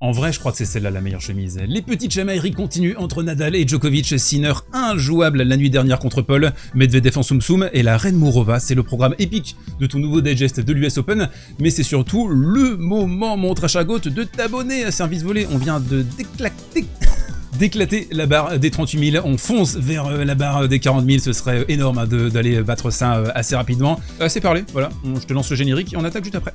En vrai, je crois que c'est celle-là la meilleure chemise. Les petites chamailleries continuent entre Nadal et Djokovic, Sinner injouable la nuit dernière contre Paul, Medvedev en soum soum et la reine Mourova, c'est le programme épique de ton nouveau digest de l'US Open, mais c'est surtout le moment, mon trash à goat, de t'abonner à Service Volé. On vient de d'éclater la barre des 38 000, on fonce vers la barre des 40 000, ce serait énorme hein, d'aller battre ça assez rapidement. C'est parlé, voilà, je te lance le générique et on attaque juste après.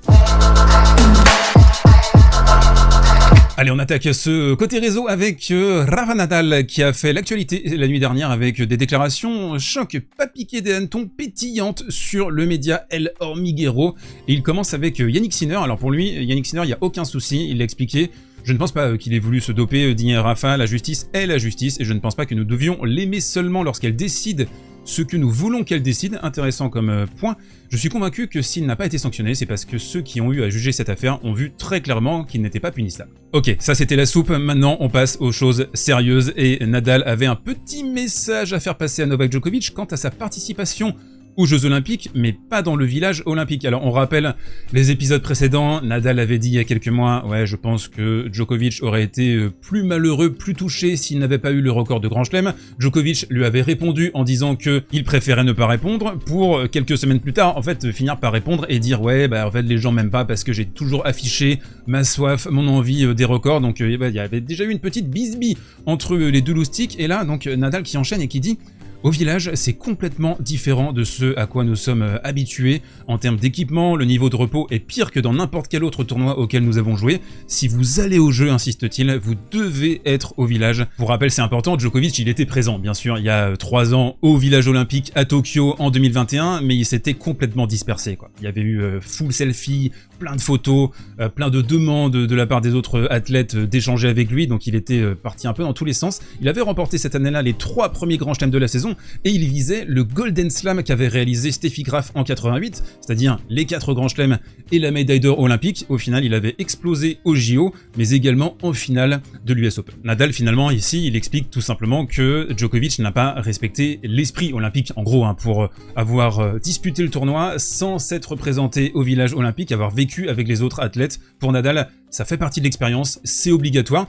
Allez, on attaque ce côté réseau avec Rafa Nadal qui a fait l'actualité la nuit dernière avec des déclarations choc, pas piqué des hannetons, pétillantes sur le média El Hormiguero. Et il commence avec Yannick Sinner. Alors pour lui, Yannick Sinner, il n'y a aucun souci, il l'a expliqué. Je ne pense pas qu'il ait voulu se doper, dit Rafa, la justice est la justice, et je ne pense pas que nous devions l'aimer seulement lorsqu'elle décide ce que nous voulons qu'elle décide. Intéressant comme point. Je suis convaincu que s'il n'a pas été sanctionné, c'est parce que ceux qui ont eu à juger cette affaire ont vu très clairement qu'il n'était pas punissable. Ok, ça c'était la soupe, maintenant on passe aux choses sérieuses, et Nadal avait un petit message à faire passer à Novak Djokovic quant à sa participation aux Jeux Olympiques, mais pas dans le village olympique. Alors on rappelle les épisodes précédents, Nadal avait dit il y a quelques mois, ouais je pense que Djokovic aurait été plus malheureux, plus touché s'il n'avait pas eu le record de Grand Chelem. Djokovic lui avait répondu en disant que il préférait ne pas répondre, pour quelques semaines plus tard en fait finir par répondre et dire ouais bah en fait les gens m'aiment pas parce que j'ai toujours affiché ma soif, mon envie des records. Donc il y avait déjà eu une petite bisbille entre les deux loustiques, et là donc Nadal qui enchaîne et qui dit: au village, c'est complètement différent de ce à quoi nous sommes habitués. En termes d'équipement, le niveau de repos est pire que dans n'importe quel autre tournoi auquel nous avons joué. Si vous allez au jeu, insiste-t-il, vous devez être au village. Pour rappel, c'est important, Djokovic, il était présent, bien sûr, il y a 3 ans au village olympique à Tokyo en 2021, mais il s'était complètement dispersé, quoi. Il y avait eu full selfie, plein de photos, plein de demandes de la part des autres athlètes d'échanger avec lui, donc il était parti un peu dans tous les sens. Il avait remporté cette année-là les 3 premiers grands chelems de la saison, et il visait le Golden Slam qu'avait réalisé Steffi Graf en 88, c'est-à-dire les 4 grands chelems et la médaille d'or olympique. Au final, il avait explosé au JO, mais également en finale de l'US Open. Nadal, finalement, ici, il explique tout simplement que Djokovic n'a pas respecté l'esprit olympique, en gros, hein, pour avoir disputé le tournoi sans s'être présenté au village olympique, avoir vécu avec les autres athlètes. Pour Nadal, ça fait partie de l'expérience, c'est obligatoire.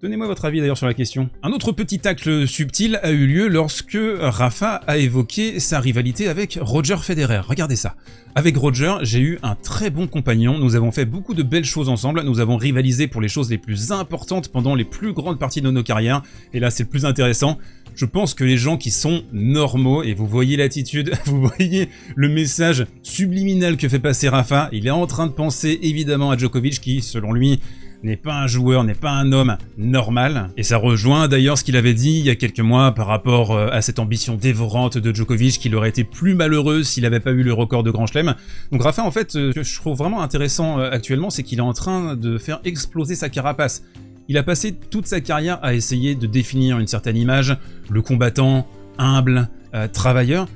Donnez-moi votre avis d'ailleurs sur la question. Un autre petit tacle subtil a eu lieu lorsque Rafa a évoqué sa rivalité avec Roger Federer. Regardez ça. Avec Roger, j'ai eu un très bon compagnon, nous avons fait beaucoup de belles choses ensemble, nous avons rivalisé pour les choses les plus importantes pendant les plus grandes parties de nos carrières, et là c'est le plus intéressant. Je pense que les gens qui sont normaux, et vous voyez l'attitude, vous voyez le message subliminal que fait passer Rafa, il est en train de penser évidemment à Djokovic qui, selon lui, n'est pas un joueur, n'est pas un homme normal. Et ça rejoint d'ailleurs ce qu'il avait dit il y a quelques mois par rapport à cette ambition dévorante de Djokovic, qu'il aurait été plus malheureux s'il n'avait pas eu le record de Grand Chelem. Donc Rafa, en fait, ce que je trouve vraiment intéressant actuellement, c'est qu'il est en train de faire exploser sa carapace. Il a passé toute sa carrière à essayer de définir une certaine image, le combattant, humble, travailleur.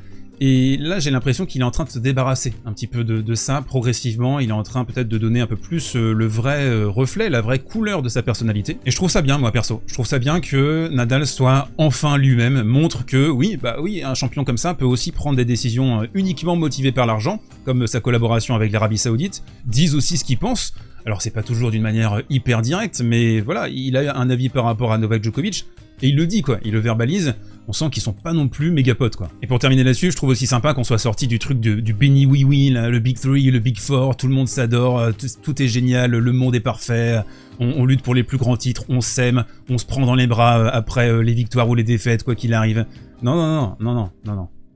Et là, j'ai l'impression qu'il est en train de se débarrasser un petit peu de ça progressivement. Il est en train peut-être de donner un peu plus le vrai reflet, la vraie couleur de sa personnalité. Et je trouve ça bien, moi perso. Je trouve ça bien que Nadal soit enfin lui-même, montre que oui, un champion comme ça peut aussi prendre des décisions uniquement motivées par l'argent, comme sa collaboration avec l'Arabie Saoudite, dise aussi ce qu'il pense. Alors c'est pas toujours d'une manière hyper directe, mais voilà, il a un avis par rapport à Novak Djokovic, et il le dit quoi, il le verbalise. On sent qu'ils sont pas non plus méga potes quoi. Et pour terminer là-dessus, je trouve aussi sympa qu'on soit sorti du truc du béni oui oui, là, le Big 3, le Big 4, tout le monde s'adore, tout est génial, le monde est parfait, on lutte pour les plus grands titres, on s'aime, on se prend dans les bras après les victoires ou les défaites, quoi qu'il arrive. Non.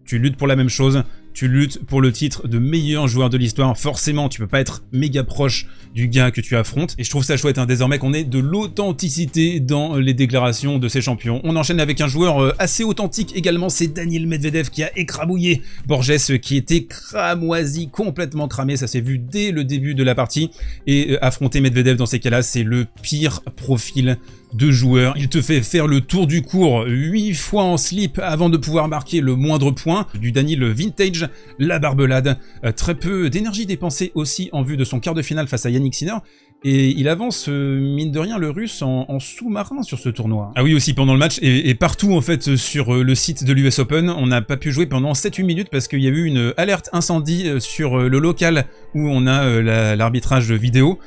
Tu luttes pour la même chose, tu luttes pour le titre de meilleur joueur de l'histoire, forcément tu peux pas être méga proche du gars que tu affrontes, et je trouve ça chouette hein, désormais qu'on ait de l'authenticité dans les déclarations de ces champions. On enchaîne avec un joueur assez authentique également, c'est Daniil Medvedev qui a écrabouillé Borges qui était cramoisi, complètement cramé, ça s'est vu dès le début de la partie, et affronter Medvedev dans ces cas-là, c'est le pire profil de joueur. Il te fait faire le tour du court 8 fois en slip avant de pouvoir marquer le moindre point, du Daniil vintage, la barbelade, très peu d'énergie dépensée aussi en vue de son quart de finale face à Yannick Sinner, et il avance mine de rien le russe en sous-marin sur ce tournoi. Ah oui aussi pendant le match, et partout en fait sur le site de l'US Open, on n'a pas pu jouer pendant 7-8 minutes parce qu'il y a eu une alerte incendie sur le local où on a l'arbitrage vidéo.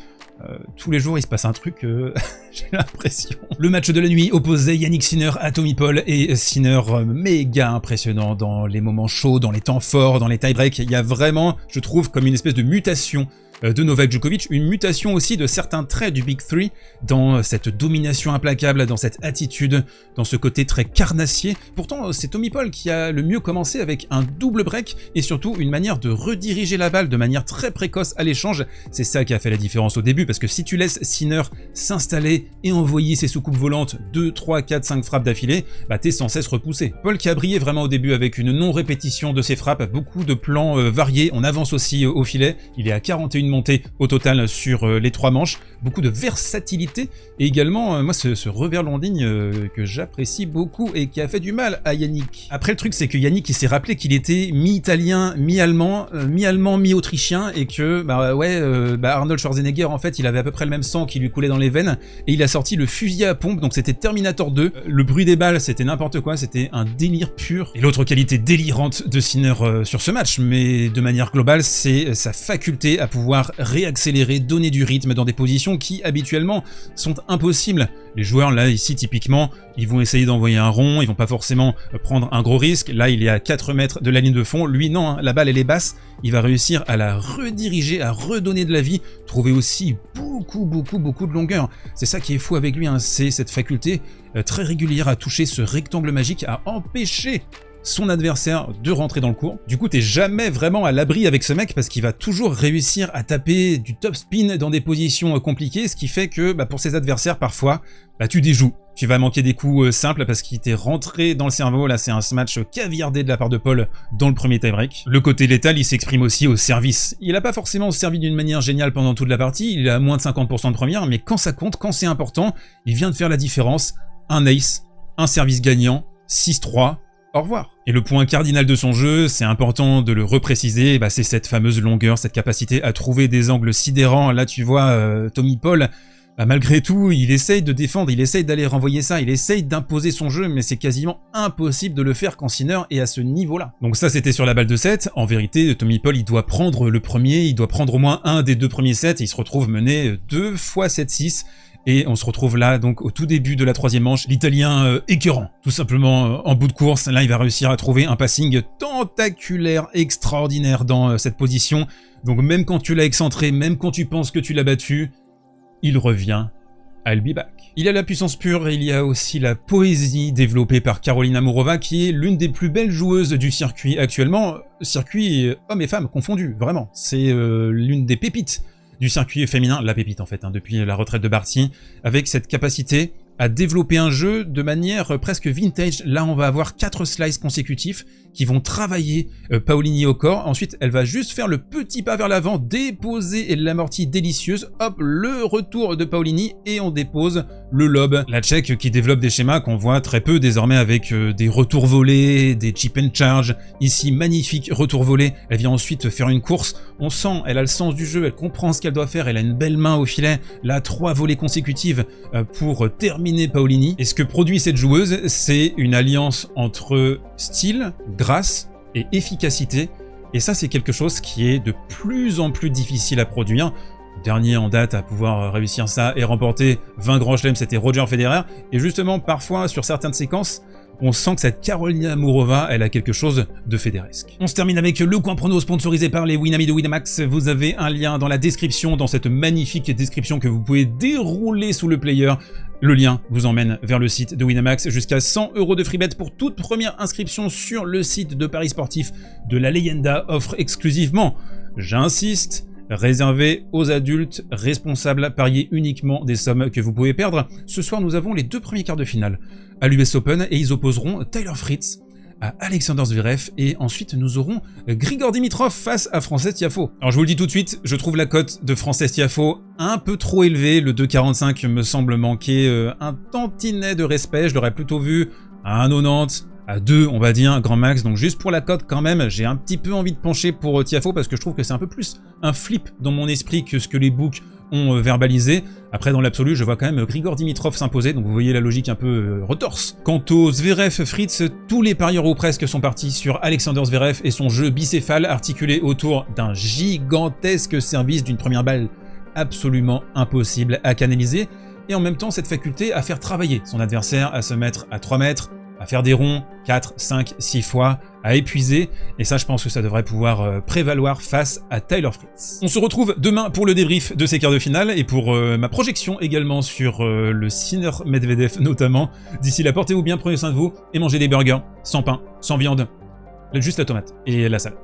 Tous les jours, il se passe un truc, j'ai l'impression. Le match de la nuit opposait Yannick Sinner à Tommy Paul, et Sinner méga impressionnant dans les moments chauds, dans les temps forts, dans les tie-breaks. Il y a vraiment, je trouve, comme une espèce de mutation de Novak Djokovic, une mutation aussi de certains traits du Big Three, dans cette domination implacable, dans cette attitude, dans ce côté très carnassier. Pourtant, c'est Tommy Paul qui a le mieux commencé avec un double break, et surtout une manière de rediriger la balle de manière très précoce à l'échange. C'est ça qui a fait la différence au début, parce que si tu laisses Sinner s'installer et envoyer ses soucoupes volantes 2, 3, 4, 5 frappes d'affilée, bah t'es sans cesse repoussé. Paul qui a brillé vraiment au début avec une non-répétition de ses frappes, beaucoup de plans variés, on avance aussi au filet, il est à 41 montée au total sur les 3 manches, beaucoup de versatilité, et également moi ce revers landing que j'apprécie beaucoup et qui a fait du mal à Yannick. Après le truc c'est que Yannick il s'est rappelé qu'il était mi-italien, mi-allemand, mi-autrichien, et que Arnold Schwarzenegger en fait il avait à peu près le même sang qui lui coulait dans les veines, et il a sorti le fusil à pompe, donc c'était Terminator 2, le bruit des balles c'était n'importe quoi, c'était un délire pur. Et l'autre qualité délirante de Sinner sur ce match, mais de manière globale, c'est sa faculté à pouvoir réaccélérer, donner du rythme dans des positions qui habituellement sont impossibles. Les joueurs là ici typiquement, ils vont essayer d'envoyer un rond, ils vont pas forcément prendre un gros risque. Là il est à 4 mètres de la ligne de fond, lui non, hein, la balle elle est basse, il va réussir à la rediriger, à redonner de la vie, trouver aussi beaucoup de longueur. C'est ça qui est fou avec lui, hein, c'est cette faculté très régulière à toucher ce rectangle magique, à empêcher son adversaire de rentrer dans le court. Du coup, t'es jamais vraiment à l'abri avec ce mec parce qu'il va toujours réussir à taper du top spin dans des positions compliquées, ce qui fait que pour ses adversaires, parfois, tu déjoues. Tu vas manquer des coups simples parce qu'il t'est rentré dans le cerveau. Là, c'est un smash caviardé de la part de Paul dans le premier tie-break. Le côté létal, il s'exprime aussi au service. Il n'a pas forcément servi d'une manière géniale pendant toute la partie, il est à moins de 50% de première, mais quand ça compte, quand c'est important, il vient de faire la différence. Un ace, un service gagnant, 6-3, au revoir. Et le point cardinal de son jeu, c'est important de le repréciser, c'est cette fameuse longueur, cette capacité à trouver des angles sidérants. Là, tu vois, Tommy Paul, malgré tout, il essaye de défendre, il essaye d'aller renvoyer ça, il essaye d'imposer son jeu, mais c'est quasiment impossible de le faire quand Sinner est à ce niveau-là. Donc ça, c'était sur la balle de 7. En vérité, Tommy Paul, il doit prendre le premier, il doit prendre au moins un des 2 premiers sets, et il se retrouve mené 2 fois 7-6. Et on se retrouve là, donc au tout début de la 3e manche, l'Italien écœurant, tout simplement en bout de course. Là, il va réussir à trouver un passing tentaculaire extraordinaire dans cette position. Donc même quand tu l'as excentré, même quand tu penses que tu l'as battu, il revient. I'll be back. Il y a la puissance pure et il y a aussi la poésie développée par Karolina Mourova, qui est l'une des plus belles joueuses du circuit actuellement. Circuit hommes et femmes confondus, vraiment. C'est l'une des pépites du circuit féminin, la pépite en fait, depuis la retraite de Barty, avec cette capacité à développer un jeu de manière presque vintage. Là, on va avoir 4 slices consécutifs qui vont travailler Paolini au corps. Ensuite, elle va juste faire le petit pas vers l'avant, déposer l'amortie délicieuse. Hop, le retour de Paolini et on dépose le lob. La Tchèque qui développe des schémas qu'on voit très peu désormais avec des retours volés, des chip and charge. Ici, magnifique retour volé. Elle vient ensuite faire une course. On sent, elle a le sens du jeu, elle comprend ce qu'elle doit faire. Elle a une belle main au filet. Là, 3 volées consécutives pour terminer Paolini. Et ce que produit cette joueuse, c'est une alliance entre style, grâce et efficacité. Et ça, c'est quelque chose qui est de plus en plus difficile à produire. Le dernier en date à pouvoir réussir ça et remporter 20 grands chelems, c'était Roger Federer. Et justement, parfois, sur certaines séquences, on sent que cette Karolina Mourova, elle a quelque chose de fédéresque. On se termine avec le coin prono sponsorisé par les Winamax de Winamax. Vous avez un lien dans la description, dans cette magnifique description que vous pouvez dérouler sous le player. Le lien vous emmène vers le site de Winamax, jusqu'à 100 € de free bet pour toute première inscription sur le site de paris sportif de la Leyenda, offre exclusivement, j'insiste, réservé aux adultes responsables, parier uniquement des sommes que vous pouvez perdre. Ce soir, nous avons les 2 premiers quarts de finale à l'US Open et ils opposeront Tyler Fritz à Alexander Zverev, et ensuite nous aurons Grigor Dimitrov face à Frances Tiafoe. Alors je vous le dis tout de suite, je trouve la cote de Frances Tiafoe un peu trop élevée. Le 2,45 me semble manquer un tantinet de respect. Je l'aurais plutôt vu à 1,90, à 2 on va dire, grand max. Donc juste pour la cote quand même, j'ai un petit peu envie de pencher pour Tiafoe parce que je trouve que c'est un peu plus un flip dans mon esprit que ce que les books ont verbalisé. Après, dans l'absolu, je vois quand même Grigor Dimitrov s'imposer, donc vous voyez la logique un peu retorse. Quant au Zverev-Fritz, tous les parieurs ou presque sont partis sur Alexander Zverev et son jeu bicéphale articulé autour d'un gigantesque service d'une première balle absolument impossible à canaliser, et en même temps cette faculté à faire travailler son adversaire, à se mettre à 3 mètres, à faire des ronds 4, 5, 6 fois, à épuiser, et ça je pense que ça devrait pouvoir prévaloir face à Tyler Fritz. On se retrouve demain pour le débrief de ces quarts de finale, et pour ma projection également sur le Sinner Medvedev notamment. D'ici là, portez-vous bien, prenez soin de vous, et mangez des burgers, sans pain, sans viande, juste la tomate et la salade.